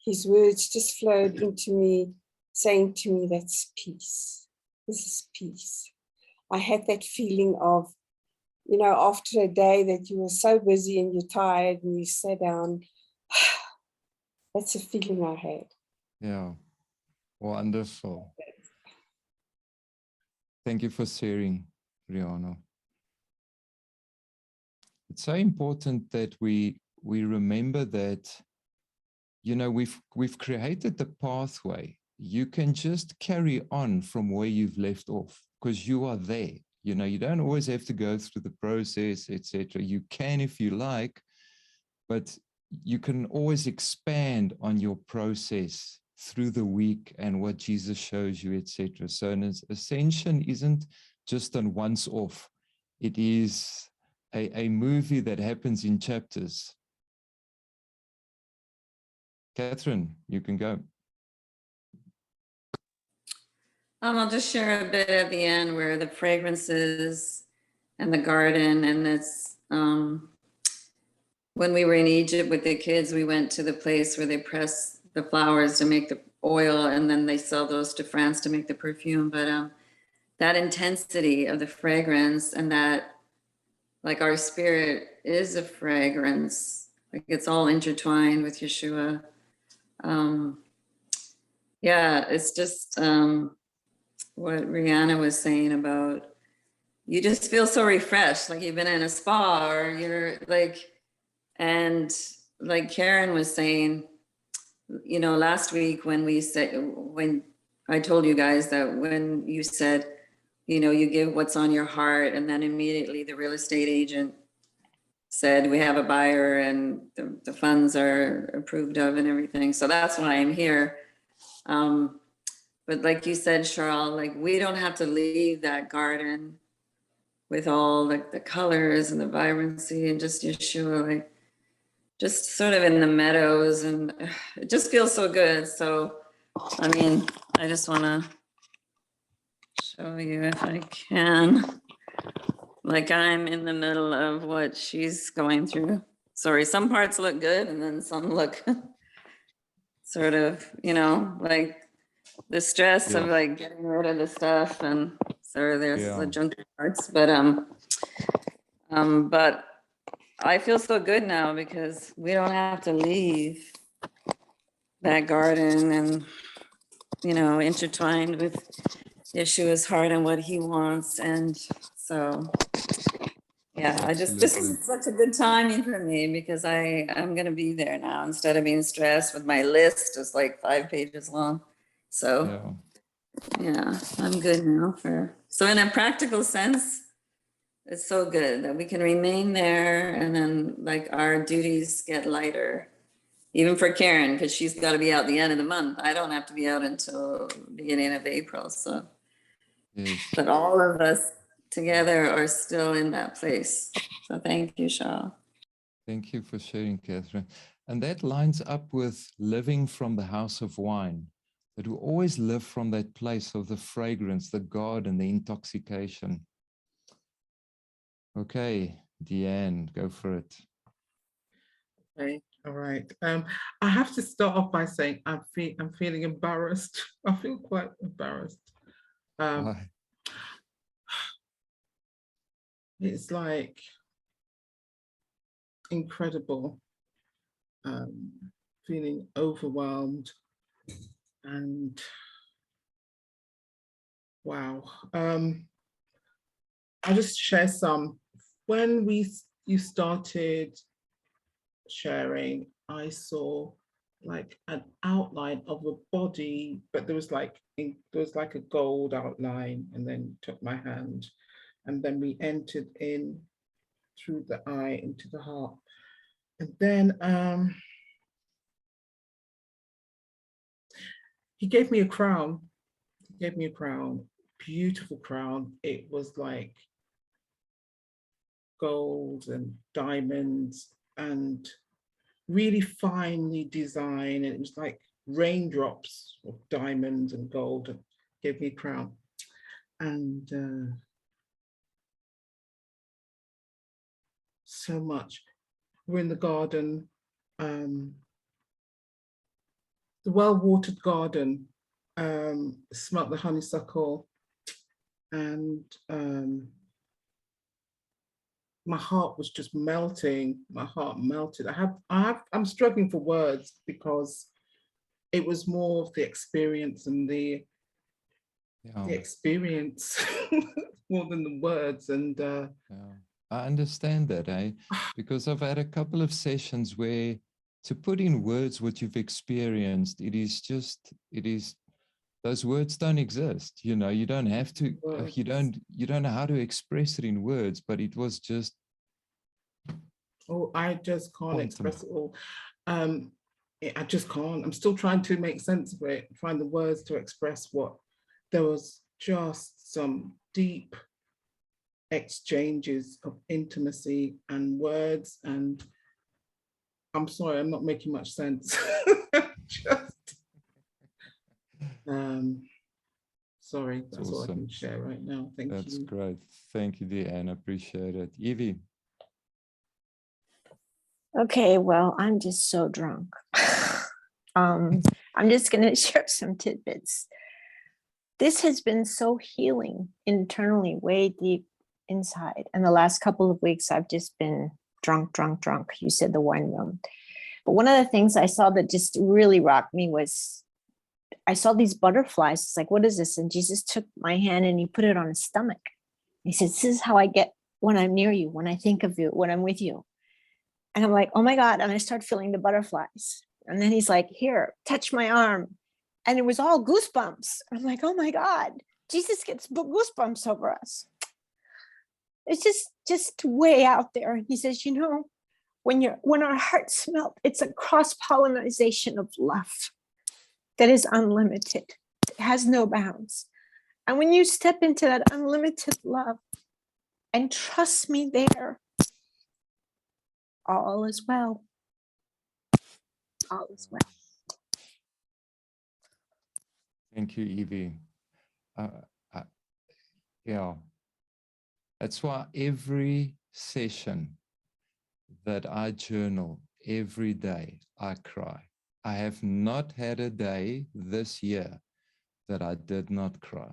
his words just flowed into me, saying to me, that's peace. This is peace. I had that feeling of, you know, after a day that you were so busy and you're tired and you sat down, that's a feeling I had. Yeah, wonderful. Thank you for sharing, Rihanna. It's so important that we remember that, you know, we've created the pathway. You can just carry on from where you've left off because you are there. You know, you don't always have to go through the process, etc. You can if you like, but you can always expand on your process through the week and what Jesus shows you, etc. So an ascension isn't just a once off. It is a movie that happens in chapters. Catherine, you can go. I'll just share a bit at the end where the fragrances and the garden, and it's when we were in Egypt with the kids, we went to the place where they press the flowers to make the oil, and then they sell those to France to make the perfume. But that intensity of the fragrance, and that like our spirit is a fragrance, like it's all intertwined with Yeshua. Yeah, it's just what Rihanna was saying about, you just feel so refreshed, like you've been in a spa, or you're like, and like Karen was saying, you know, last week when I told you guys that when you said, you know, you give what's on your heart, and then immediately the real estate agent said, we have a buyer and the funds are approved of and everything. So that's why I'm here. But like you said, Cheryl, like we don't have to leave that garden with all like the colors and the vibrancy and just Yeshua, like just sort of in the meadows, and it just feels so good. So, I mean, I just want to show you if I can, like I'm in the middle of what she's going through. sorry, some parts look good and then some look sort of, you know, like the stress of like getting rid of the stuff, and so there's the junky parts, but I feel so good now because we don't have to leave that garden and, you know, intertwined with Yeshua's heart and what he wants. And so, yeah, this is such a good timing for me because I'm going to be there now instead of being stressed with my list is like 5 pages long. So, yeah, I'm good now so in a practical sense, it's so good that we can remain there and then like our duties get lighter. Even for Karen, because she's got to be out the end of the month. I don't have to be out until beginning of April. So, but all of us together are still in that place. So thank you, Shaw. Thank you for sharing, Catherine. And that lines up with living from the house of wine, that we always live from that place of the fragrance, the garden, the intoxication. Okay, Deanne, go for it. Okay, all right. I have to start off by saying I'm feeling embarrassed. I feel quite embarrassed. Why? It's like incredible. Feeling overwhelmed and wow. I'll just share some. When you started sharing, I saw like an outline of a body, but there was like a gold outline, and then took my hand, and then we entered in through the eye into the heart, and then he gave me a crown. He gave me a crown, beautiful crown. It was like gold and diamonds and really finely designed. And it was like raindrops of diamonds and gold. And gave me a crown. And so much. We're in the garden, the well-watered garden, smelt the honeysuckle, and my heart was just melting. My heart melted. I'm struggling for words because it was more of the experience and the experience more than the words. And I understand that, because I've had a couple of sessions where to put in words what you've experienced, those words don't exist. You know, you don't have to, you don't know how to express it in words, but it was just. Oh, I just can't express it all. I just can't. I'm still trying to make sense of it, find the words to express what. There was just some deep exchanges of intimacy and words, and I'm sorry, I'm not making much sense. Just sorry, that's all I can share right now. Thank you. That's great. Thank you, Deanne. I appreciate it. Evie. Okay, well, I'm just so drunk. I'm just going to share some tidbits. This has been so healing internally, way deep inside. And the last couple of weeks, I've just been drunk. You said the wine room. But one of the things I saw that just really rocked me was I saw these butterflies. It's like, what is this? And Jesus took my hand and he put it on his stomach. He said, this is how I get when I'm near you, when I think of you, when I'm with you. And I'm like, oh my God. And I start feeling the butterflies. And then he's like, here, touch my arm. And it was all goosebumps. I'm like, oh my God, Jesus gets goosebumps over us. It's just way out there. He says, you know, when our hearts melt, it's a cross-pollination of love that is unlimited. It has no bounds. And when you step into that unlimited love and trust me there, all is well. All is well. Thank you, Evie. Yeah, that's why every session that I journal every day, I cry. I have not had a day this year that I did not cry,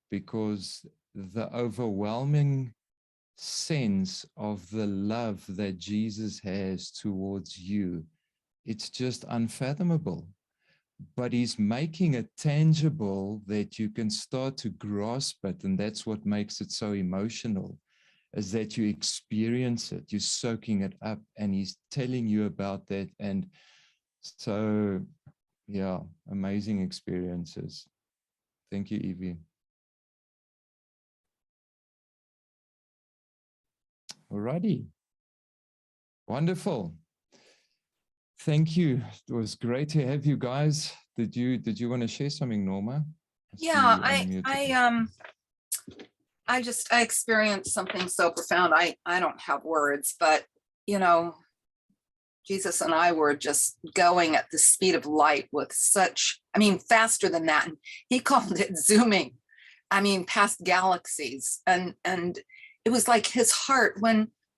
because the overwhelming sense of the love that Jesus has towards you, it's just unfathomable. But he's making it tangible that you can start to grasp it. And that's what makes it so emotional, is that you experience it, you're soaking it up, and he's telling you about that. And so, yeah, amazing experiences. Thank you, Evie. Alrighty. Wonderful. Thank you. It was great to have you guys. Did you want to share something, Norma? Yeah, I experienced something so profound. I don't have words, but you know, Jesus and I were just going at the speed of light with such, I mean, faster than that. And he called it zooming. I mean, past galaxies. And it was like his heart,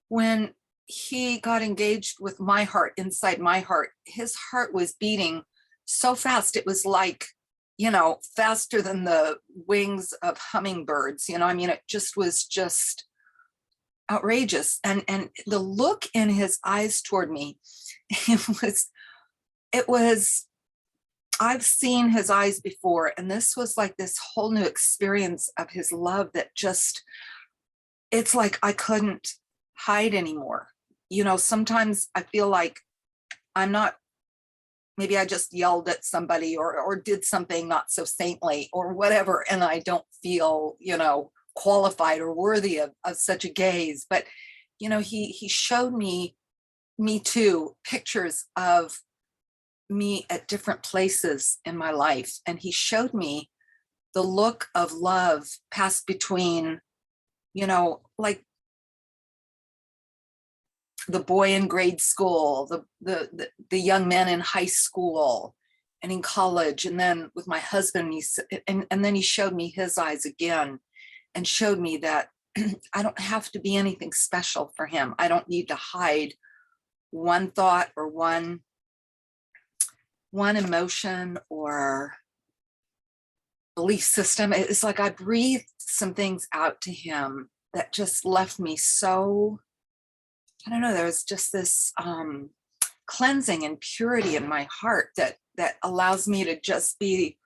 when he got engaged with my heart, inside my heart, his heart was beating so fast. It was like, you know, faster than the wings of hummingbirds. You know, I mean, it just was just outrageous. And the look in his eyes toward me, it was, I've seen his eyes before, and this was like this whole new experience of his love that just, it's like I couldn't hide anymore. You know, sometimes I feel like I'm not, maybe I just yelled at somebody or did something not so saintly or whatever, and I don't feel, you know, qualified or worthy of such a gaze. But, you know, he showed me too, pictures of me at different places in my life. And he showed me the look of love passed between, you know, like the boy in grade school, the young men in high school and in college, and then with my husband, and then he showed me his eyes again and showed me that I don't have to be anything special for him. I don't need to hide one thought or one emotion or belief system. It's like I breathed some things out to him that just left me so, I don't know, there was just this cleansing and purity in my heart that allows me to just be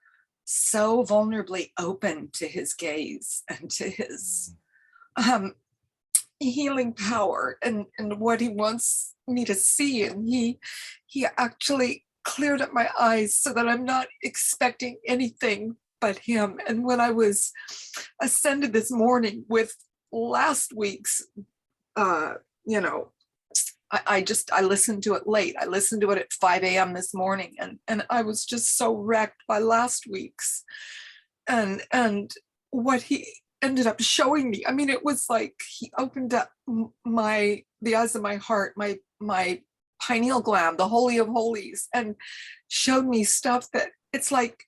so vulnerably open to his gaze and to his healing power and what he wants me to see. And he actually cleared up my eyes so that I'm not expecting anything but him. And when I was ascended this morning with last week's, you know, I listened to it late. I listened to it at 5 a.m. this morning, and I was just so wrecked by last week's and what he ended up showing me. I mean, it was like he opened up the eyes of my heart, my pineal gland, the Holy of Holies, and showed me stuff that it's like,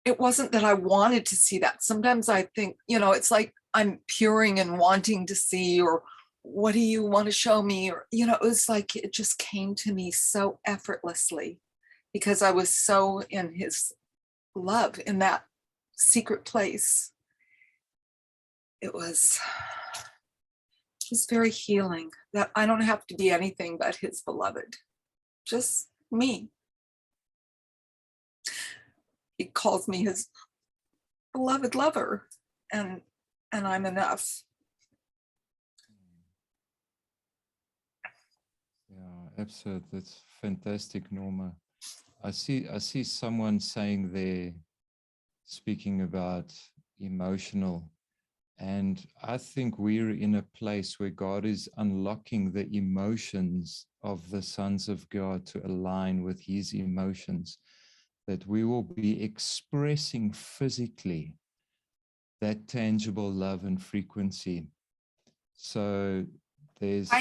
it wasn't that I wanted to see that. Sometimes I think, you know, it's like I'm peering and wanting to see, or what do you want to show me? Or, you know, it was like, it just came to me so effortlessly because I was so in his love in that secret place. It was very healing that I don't have to be anything but his beloved, just me. He calls me his beloved lover, and I'm enough. Yeah, absolutely. That's fantastic, Norma. I see someone saying there, speaking about emotional. And I think we're in a place where God is unlocking the emotions of the sons of God to align with his emotions, that we will be expressing physically that tangible love and frequency. So there's...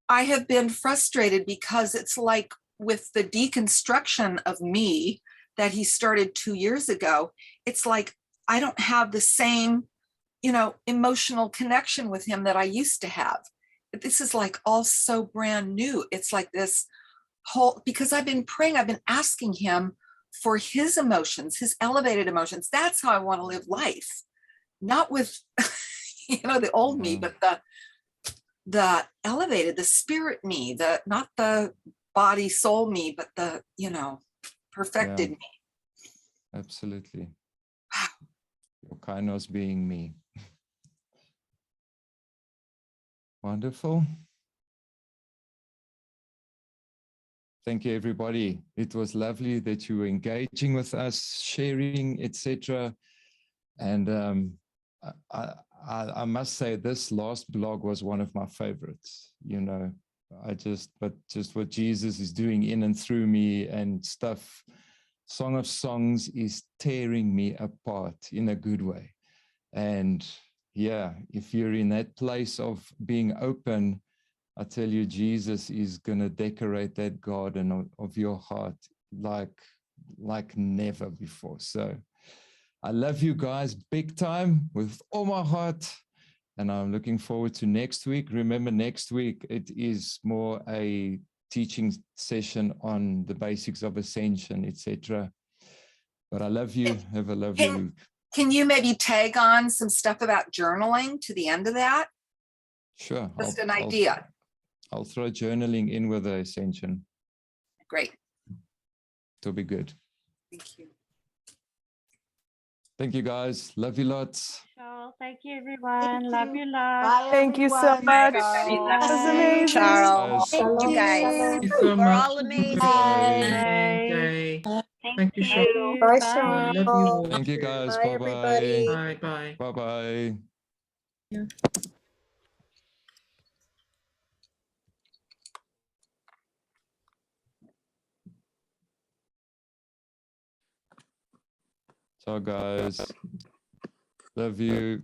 I have been frustrated because it's like with the deconstruction of me that he started 2 years ago, it's like I don't have the same, you know, emotional connection with him that I used to have. this is like all so brand new. It's like this whole, because I've been praying, I've been asking him for his emotions, his elevated emotions. That's how I want to live life. Not with, the old me, but the elevated, the spirit me, not the body soul me, but the, perfected me. Absolutely. Your kainos being me. Wonderful. Thank you, everybody. It was lovely that you were engaging with us, sharing, etc. And I must say, this last blog was one of my favorites. But just what Jesus is doing in and through me and stuff. Song of Songs is tearing me apart in a good way. And yeah, if you're in that place of being open, I tell you, Jesus is going to decorate that garden of your heart like never before. So I love you guys big time with all my heart. And I'm looking forward to next week. Remember, next week, it is more a teaching session on the basics of Ascension, etc. But I love you. Have a lovely week. Can you maybe tag on some stuff about journaling to the end of that? Sure. Just an idea. I'll throw journaling in with the Ascension. Great. It'll be good. Thank you. Thank you, guys. Love you lots. Thank you, everyone. Love you, lots. Bye, thank you so much. That was amazing. Charles, Thank you guys. Thank you so We're much. all amazing. Day. Thank you, Cheryl. Bye, I love you all. Thank you, guys. Bye, everybody. Bye, bye. Bye-bye. Yeah. Ciao, guys. Love you.